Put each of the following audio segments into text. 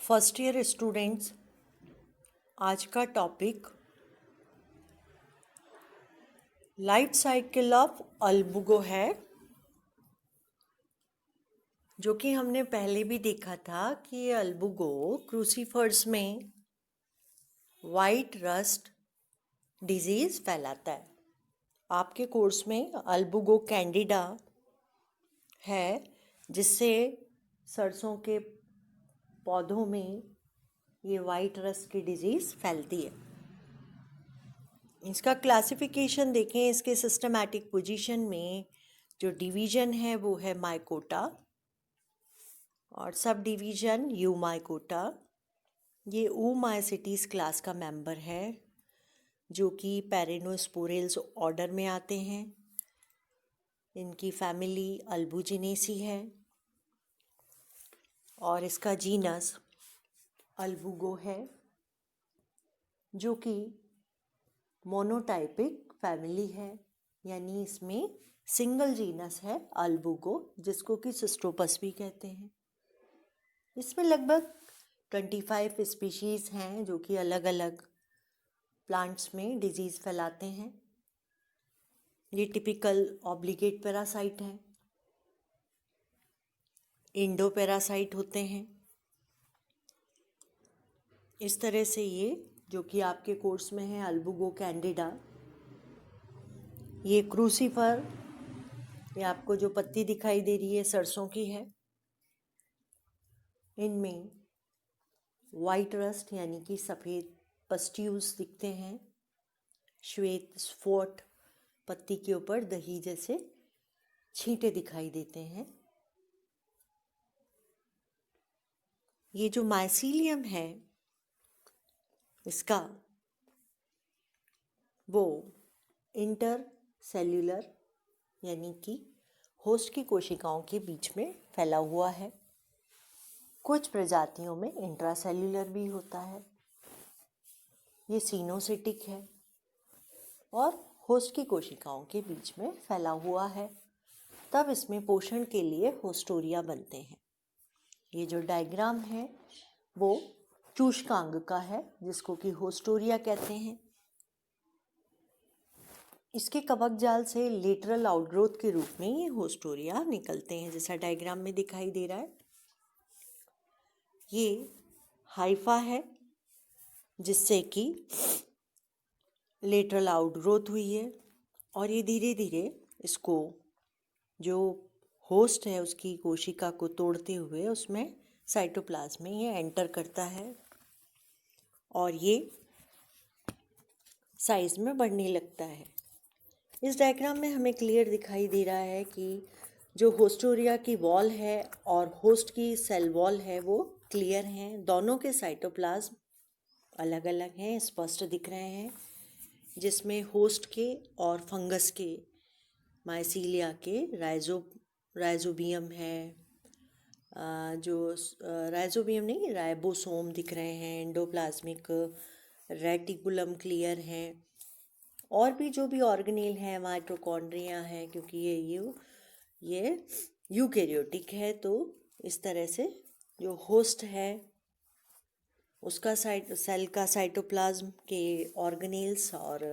First year students, आज का topic life cycle of अल्बुगो है, जो कि हमने पहले भी देखा था कि ये अल्बुगो क्रूसीफर्स में वाइट रस्ट डिजीज़ फैलाता है। आपके कोर्स में अल्बुगो कैंडिडा है, जिससे सरसों के पौधों में ये वाइट रस्ट की डिजीज़ फैलती है। इसका क्लासिफिकेशन देखें, इसके सिस्टमैटिक पोजीशन में जो डिवीज़न है वो है माइकोटा और सब डिवीज़न यूमाइकोटा। ये ऊमाइसिटीज़ क्लास का मेंबर है, जो कि पेरिनोस्पोरेल्स ऑर्डर में आते हैं। इनकी फैमिली अल्बुजिनेसी है और इसका जीनस अल्बुगो है, जो कि मोनोटाइपिक फैमिली है, यानी इसमें सिंगल जीनस है अल्बुगो, जिसको कि सिस्टोपस भी कहते हैं। इसमें लगभग 25 स्पीशीज़ हैं, जो कि अलग अलग प्लांट्स में डिजीज़ फैलाते हैं। ये टिपिकल ऑब्लिगेट पैरासाइट हैं, इंडो पैरासाइट होते हैं। इस तरह से ये जो कि आपके कोर्स में है अल्बुगो कैंडिडा, ये क्रूसीफर, ये आपको जो पत्ती दिखाई दे रही है सरसों की है। इनमें वाइट रस्ट यानी कि सफ़ेद पस्ट्यूल्स दिखते हैं, श्वेत स्पॉट पत्ती के ऊपर दही जैसे छींटे दिखाई देते हैं। ये जो माइसीलियम है इसका, वो इंटर सेल्यूलर यानी कि होस्ट की कोशिकाओं के बीच में फैला हुआ है। कुछ प्रजातियों में इंट्रासेल्यूलर भी होता है। ये सीनोसिटिक है और होस्ट की कोशिकाओं के बीच में फैला हुआ है, तब इसमें पोषण के लिए होस्टोरिया बनते हैं। ये जो डायग्राम है वो चूष्कांग का है, जिसको कि होस्टोरिया कहते हैं। इसके कवक जाल से लेटरल आउटग्रोथ के रूप में ये होस्टोरिया निकलते हैं, जैसा डायग्राम में दिखाई दे रहा है। ये हाइफा है, जिससे कि लेटरल आउटग्रोथ हुई है और ये धीरे धीरे इसको जो होस्ट है उसकी कोशिका को तोड़ते हुए उसमें साइटोप्लाज्म में ये एंटर करता है और ये साइज में बढ़ने लगता है। इस डायग्राम में हमें क्लियर दिखाई दे रहा है कि जो होस्टोरिया की वॉल है और होस्ट की सेल वॉल है वो क्लियर हैं। दोनों के साइटोप्लाज्म अलग अलग हैं, स्पष्ट दिख रहे हैं, जिसमें होस्ट के और फंगस के माइसीलिया के राइजोबियम है, जो राइजोबियम नहीं राइबोसोम दिख रहे हैं, एंडोप्लाज्मिक रेटिकुलम क्लियर हैं, और भी जो भी ऑर्गेनेल हैं, माइटोकॉन्ड्रिया हैं, क्योंकि ये यूकैरियोटिक है। तो इस तरह से जो होस्ट है उसका सेल का साइटोप्लाज्म के ऑर्गेनेल्स और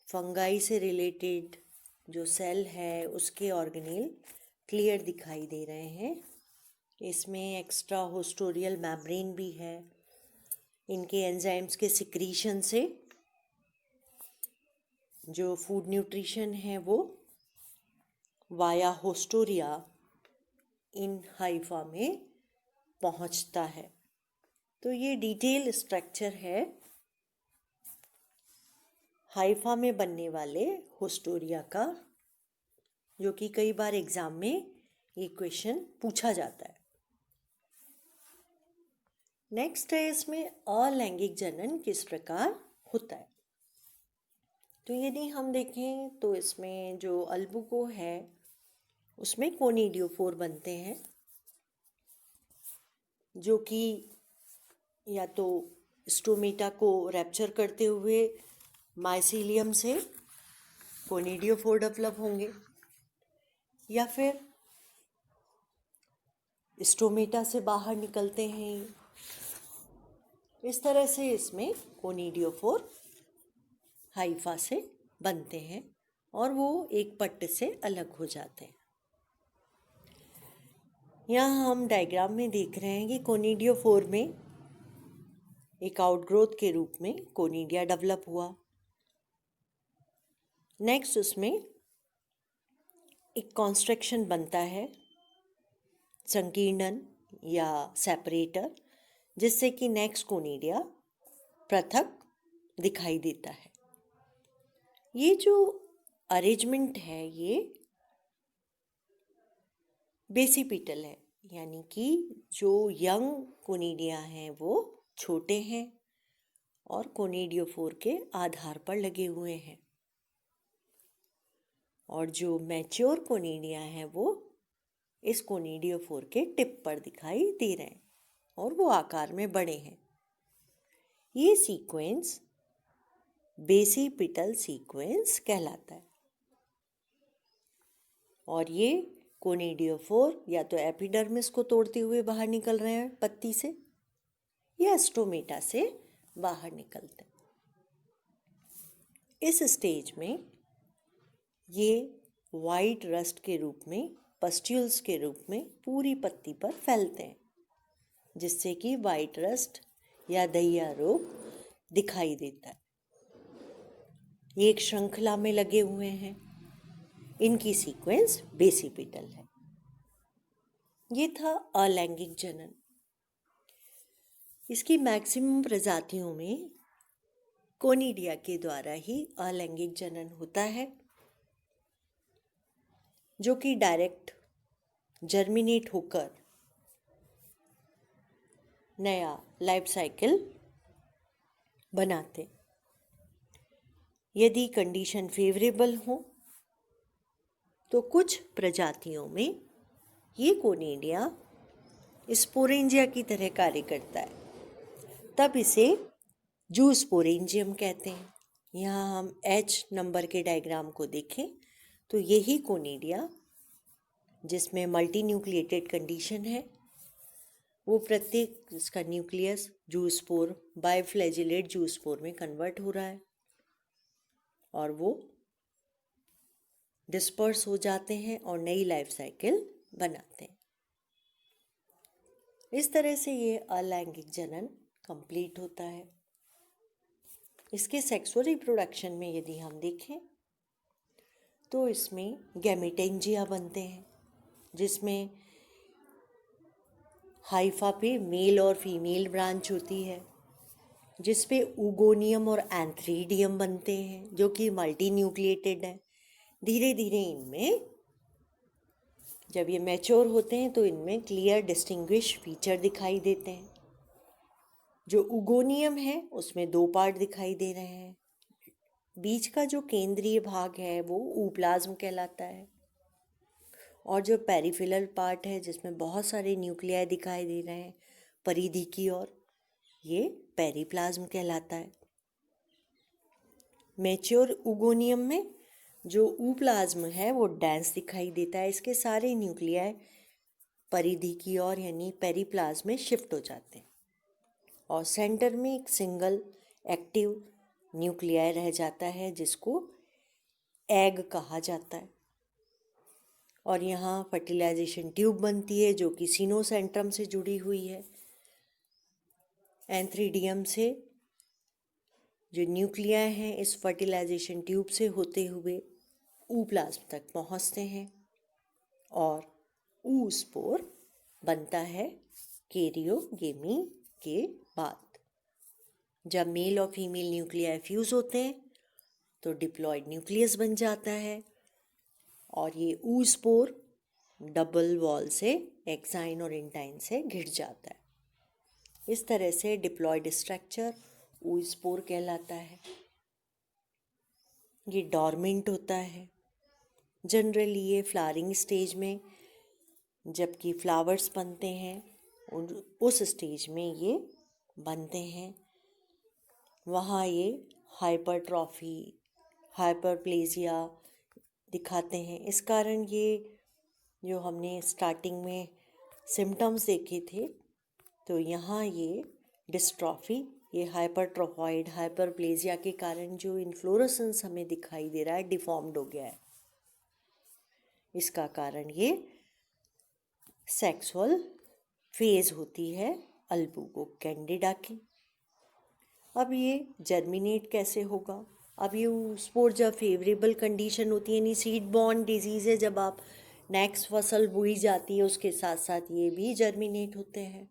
फंगाई से रिलेटेड जो सेल है उसके ऑर्गेनेल क्लियर दिखाई दे रहे हैं। इसमें एक्स्ट्रा होस्टोरियल मेम्ब्रेन भी है। इनके एंजाइम्स के सिक्रीशन से जो फूड न्यूट्रिशन है वो वाया होस्टोरिया इन हाइफा में पहुंचता है। तो ये डिटेल स्ट्रक्चर है हाइफा में बनने वाले होस्टोरिया का, जो कि कई बार एग्जाम में ये क्वेश्चन पूछा जाता है। नेक्स्ट है इसमें अलैंगिक जनन किस प्रकार होता है। तो यदि हम देखें तो इसमें जो अल्बुगो है उसमें कोनिडियोफोर बनते हैं, जो कि या तो स्टोमेटा को रैप्चर करते हुए माइसीलियम से कोनिडियोफोर डेवलप होंगे, या फिर स्टोमेटा से बाहर निकलते हैं इस तरह से इसमें कोनिडियोफोर हाइफा से बनते हैं और वो एक पट्ट से अलग हो जाते हैं। यहाँ हम डायग्राम में देख रहे हैं कि कोनिडियोफोर में एक आउटग्रोथ के रूप में कोनिडिया डेवलप हुआ। नेक्स्ट उसमें एक कॉन्स्ट्रक्शन बनता है, संकीर्णन या सेपरेटर, जिससे कि नेक्स्ट कोनिडिया पृथक दिखाई देता है। ये जो अरेंजमेंट है ये बेसिपिटल है, यानी कि जो यंग कोनिडिया हैं वो छोटे हैं और कोनिडियोफोर के आधार पर लगे हुए हैं, और जो मैच्योर कोनिडिया हैं वो इस कोनिडियोफोर के टिप पर दिखाई दे रहे हैं और वो आकार में बड़े हैं। ये सीक्वेंस बेसिपिटल सीक्वेंस कहलाता है। और ये कोनिडियोफोर या तो एपिडर्मिस को तोड़ते हुए बाहर निकल रहे हैं पत्ती से, या स्टोमेटा से बाहर निकलते हैं। इस स्टेज में ये वाइट रस्ट के रूप में, पस्ट्यूल्स के रूप में पूरी पत्ती पर फैलते हैं, जिससे कि वाइट रस्ट या दहिया रोग दिखाई देता है। ये एक श्रृंखला में लगे हुए हैं, इनकी सीक्वेंस बेसिपिटल है। ये था अलैंगिक जनन। इसकी मैक्सिमम प्रजातियों में कोनिडिया के द्वारा ही अलैंगिक जनन होता है, जो कि डायरेक्ट जर्मिनेट होकर नया लाइफ साइकिल बनाते। यदि कंडीशन फेवरेबल हो तो कुछ प्रजातियों में ये कोनिडिया स्पोरेंजिया की तरह कार्य करता है, तब इसे जूस्पोरेंजियम कहते हैं। यहाँ हम H नंबर के डायग्राम को देखें तो यही कोनिडिया जिसमें मल्टी न्यूक्लिएटेड कंडीशन है, वो प्रत्येक इसका न्यूक्लियस जूस्पोर, बाइफ्लैजिलेट जूस्पोर में कन्वर्ट हो रहा है और वो डिस्पर्स हो जाते हैं और नई लाइफ साइकिल बनाते हैं। इस तरह से ये अलैंगिक जनन कंप्लीट होता है। इसके सेक्सुअल रिप्रोडक्शन में यदि हम देखें तो इसमें गैमेटेंजिया बनते हैं, जिसमें हाइफा पे मेल और फीमेल ब्रांच होती है, जिस पे उगोनियम और एंथ्रीडियम बनते हैं, जो कि मल्टी न्यूक्लिएटेड हैं। धीरे धीरे इनमें जब ये मैच्योर होते हैं तो इनमें क्लियर डिस्टिंग्विश फीचर दिखाई देते हैं। जो उगोनियम है उसमें 2 पार्ट दिखाई दे रहे हैं। बीच का जो केंद्रीय भाग है वो ऊप्लाज्म कहलाता है, और जो पेरिफेरल पार्ट है जिसमें बहुत सारे न्यूक्लियाई दिखाई दे रहे हैं परिधि की ओर, ये पेरिप्लाज्म कहलाता है। मैच्योर उगोनियम में जो ऊप्लाज्म है वो डेंस दिखाई देता है, इसके सारे न्यूक्लियाई परिधि की ओर यानी पेरिप्लाज्म में शिफ्ट हो जाते हैं, और सेंटर में एक सिंगल एक्टिव न्यूक्लियाई रह जाता है जिसको एग कहा जाता है। और यहाँ फर्टिलाइजेशन ट्यूब बनती है जो कि सीनोसेंट्रम से जुड़ी हुई है। एंथ्रीडियम से जो न्यूक्लियाई हैं इस फर्टिलाइजेशन ट्यूब से होते हुए ऊप्लाज्म तक पहुँचते हैं, और ऊस्पोर बनता है कैरियोगेमी के बाद। जब मेल और फीमेल न्यूक्लियाई फ्यूज होते हैं तो डिप्लॉयड न्यूक्लियस बन जाता है, और ये ऊस्पोर डबल वॉल से एक्साइन और इंटाइन से घिर जाता है। इस तरह से डिप्लॉयड स्ट्रक्चर ऊस्पोर कहलाता है। ये डॉर्मेंट होता है। जनरली ये फ्लावरिंग स्टेज में, जबकि फ्लावर्स बनते हैं उस स्टेज में ये बनते हैं। वहाँ ये हाइपरट्रॉफी, हाइपरप्लेजिया दिखाते हैं। इस कारण ये जो हमने स्टार्टिंग में सिम्टम्स देखे थे, तो यहाँ ये डिस्ट्रॉफी ये हाइपरट्रोफॉइड हाइपरप्लेजिया के कारण जो इन्फ्लोरेसेंस हमें दिखाई दे रहा है डिफॉर्म्ड हो गया है, इसका कारण ये सेक्सुअल फेज होती है अल्बुगो कैंडिडा की। अब ये जर्मिनेट कैसे होगा? अब ये स्पोर जब फेवरेबल कंडीशन होती है, यानी सीड बॉर्न डिजीज़ है, जब आप नेक्स्ट फसल बोई जाती है उसके साथ साथ ये भी जर्मिनेट होते हैं।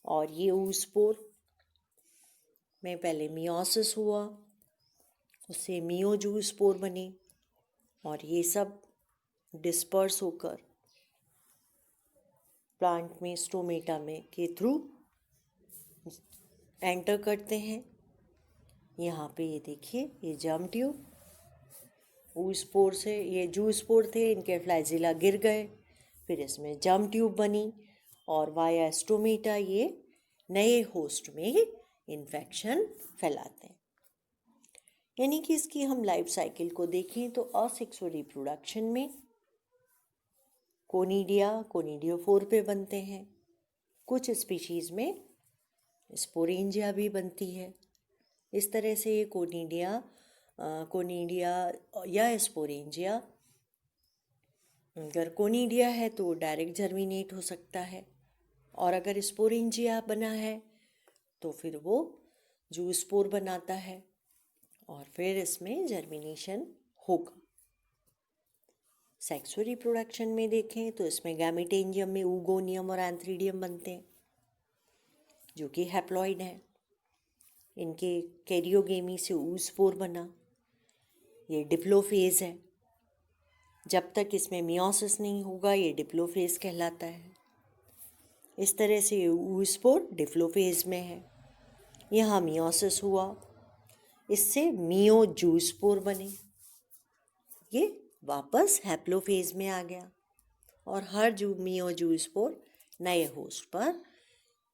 और ये स्पोर में पहले मियोसिस हुआ, उससे मियोजू स्पोर बने और ये सब डिस्पर्स होकर प्लांट में स्टोमेटा में के थ्रू एंटर करते हैं। यहाँ पे ये देखिए, ये जर्म ट्यूब, स्पोर से ये जू स्पोर थे, इनके फ्लैजिला गिर गए, फिर इसमें जर्म ट्यूब बनी और वाया स्टोमेटा ये नए होस्ट में इन्फेक्शन फैलाते हैं। यानी कि इसकी हम लाइफ साइकिल को देखें तो असेक्सुअल रिप्रोडक्शन में कोनिडिया कोनिडियोफोर पे बनते हैं, कुछ स्पीशीज़ में स्पोरेंजिया भी बनती है। इस तरह से ये कोनिडिया या स्पोरेंजिया, अगर कोनिडिया है तो डायरेक्ट जर्मिनेट हो सकता है, और अगर स्पोरेंजिया बना है तो फिर वो जूस्पोर बनाता है और फिर इसमें जर्मिनेशन होगा। सेक्सुअल रिप्रोडक्शन में देखें तो इसमें गैमेटेंजियम में ऊगोनियम और एंथ्रीडियम बनते हैं जो कि हैप्लॉइड हैं। इनके कैरियोगेमी से ऊस्पोर बना, ये डिप्लोफेज है। जब तक इसमें मियोसिस नहीं होगा ये डिप्लोफेज कहलाता है। इस तरह से ऊस्पोर डिप्लोफेज में है, यहाँ मियोसिस हुआ, इससे मियोजूस्पोर बने, ये वापस हैप्लोफेज में आ गया और हर मियोजूस्पोर नए होस्ट पर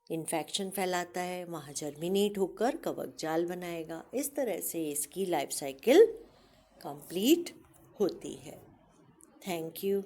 इन्फेक्शन फैलाता है, वहाँ जर्मिनेट होकर कवक जाल बनाएगा। इस तरह से इसकी लाइफ साइकिल कंप्लीट होती है। Thank you.